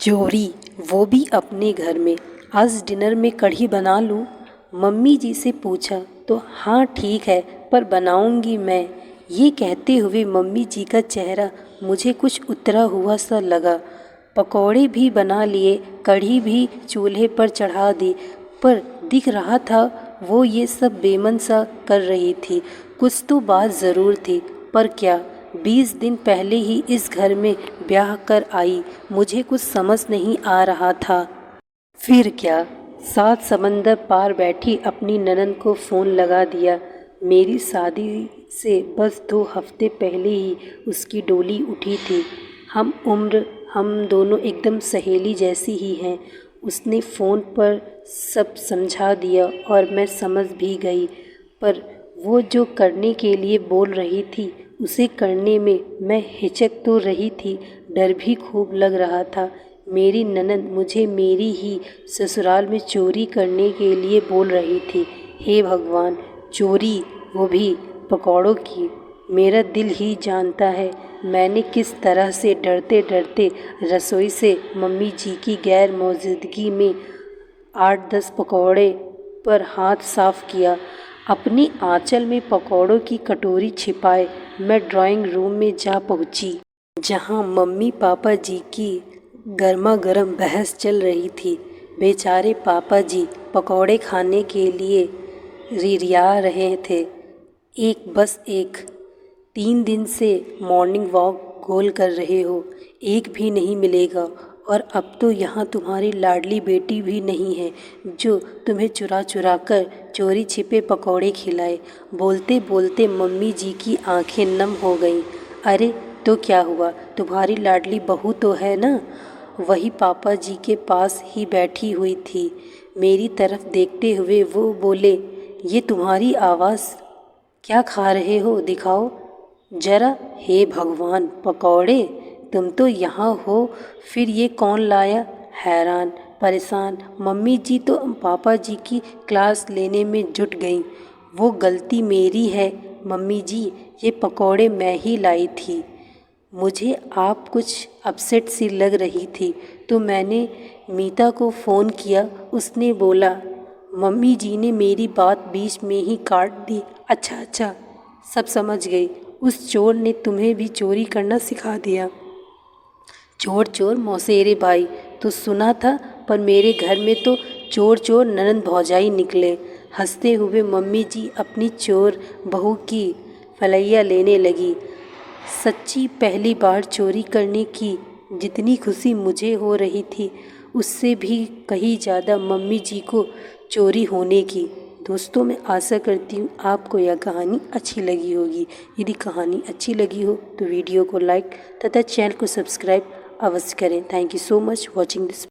चोरी, वो भी अपने घर में। आज डिनर में कढ़ी बना लूँ? मम्मी जी से पूछा तो हाँ ठीक है, पर बनाऊंगी मैं। ये कहते हुए मम्मी जी का चेहरा मुझे कुछ उतरा हुआ सा लगा। पकौड़े भी बना लिए, कढ़ी भी चूल्हे पर चढ़ा दी, पर दिख रहा था वो ये सब बेमन सा कर रही थी। कुछ तो बात ज़रूर थी, पर क्या? 20 दिन पहले ही इस घर में ब्याह कर आई, मुझे कुछ समझ नहीं आ रहा था। फिर क्या? 7 समंदर पार बैठी अपनी ननद को फ़ोन लगा दिया। मेरी शादी से बस 2 हफ्ते पहले ही उसकी डोली उठी थी। हम दोनों एकदम सहेली जैसी ही हैं। उसने फ़ोन पर सब समझा दिया और मैं समझ भी गई, पर वो जो करने के लिए बोल रही थी उसे करने में मैं हिचक तो रही थी, डर भी खूब लग रहा था। मेरी ननद मुझे मेरी ही ससुराल में चोरी करने के लिए बोल रही थी। हे भगवान, चोरी, वो भी पकौड़ों की! मेरा दिल ही जानता है मैंने किस तरह से डरते डरते रसोई से मम्मी जी की गैर मौजूदगी में 8-10 पकौड़े पर हाथ साफ किया। अपनी आंचल में पकौड़ों की कटोरी छिपाए मैं ड्राइंग रूम में जा पहुंची, जहां मम्मी पापा जी की गर्मा गर्म बहस चल रही थी। बेचारे पापा जी पकौड़े खाने के लिए रिरिया रहे थे। बस एक 3 दिन से मॉर्निंग वॉक गोल कर रहे हो, एक भी नहीं मिलेगा। और अब तो यहाँ तुम्हारी लाडली बेटी भी नहीं है जो तुम्हें चुरा चुरा कर चोरी छिपे पकौड़े खिलाए। बोलते बोलते मम्मी जी की आंखें नम हो गईं। अरे तो क्या हुआ, तुम्हारी लाडली बहू तो है ना? वही पापा जी के पास ही बैठी हुई थी। मेरी तरफ देखते हुए वो बोले, ये तुम्हारी आवाज़, क्या खा रहे हो, दिखाओ जरा। हे भगवान, पकौड़े! तुम तो यहाँ हो, फिर ये कौन लाया? हैरान परेशान मम्मी जी तो पापा जी की क्लास लेने में जुट गईं। वो गलती मेरी है मम्मी जी, ये पकौड़े मैं ही लाई थी। मुझे आप कुछ अपसेट सी लग रही थी तो मैंने मीता को फ़ोन किया। उसने बोला, मम्मी जी ने मेरी बात बीच में ही काट दी। अच्छा, सब समझ गई। उस चोर ने तुम्हें भी चोरी करना सिखा दिया। चोर मौसेरे भाई तो सुना था, पर मेरे घर में तो चोर ननंद भौजाई निकले। हंसते हुए मम्मी जी अपनी चोर बहू की फलैया लेने लगी। सच्ची पहली बार चोरी करने की जितनी खुशी मुझे हो रही थी, उससे भी कहीं ज़्यादा मम्मी जी को चोरी होने की। दोस्तों, मैं आशा करती हूँ आपको यह कहानी अच्छी लगी होगी। यदि कहानी अच्छी लगी हो तो वीडियो को लाइक तथा चैनल को सब्सक्राइब अवश्य करें। Thank you so much watching this.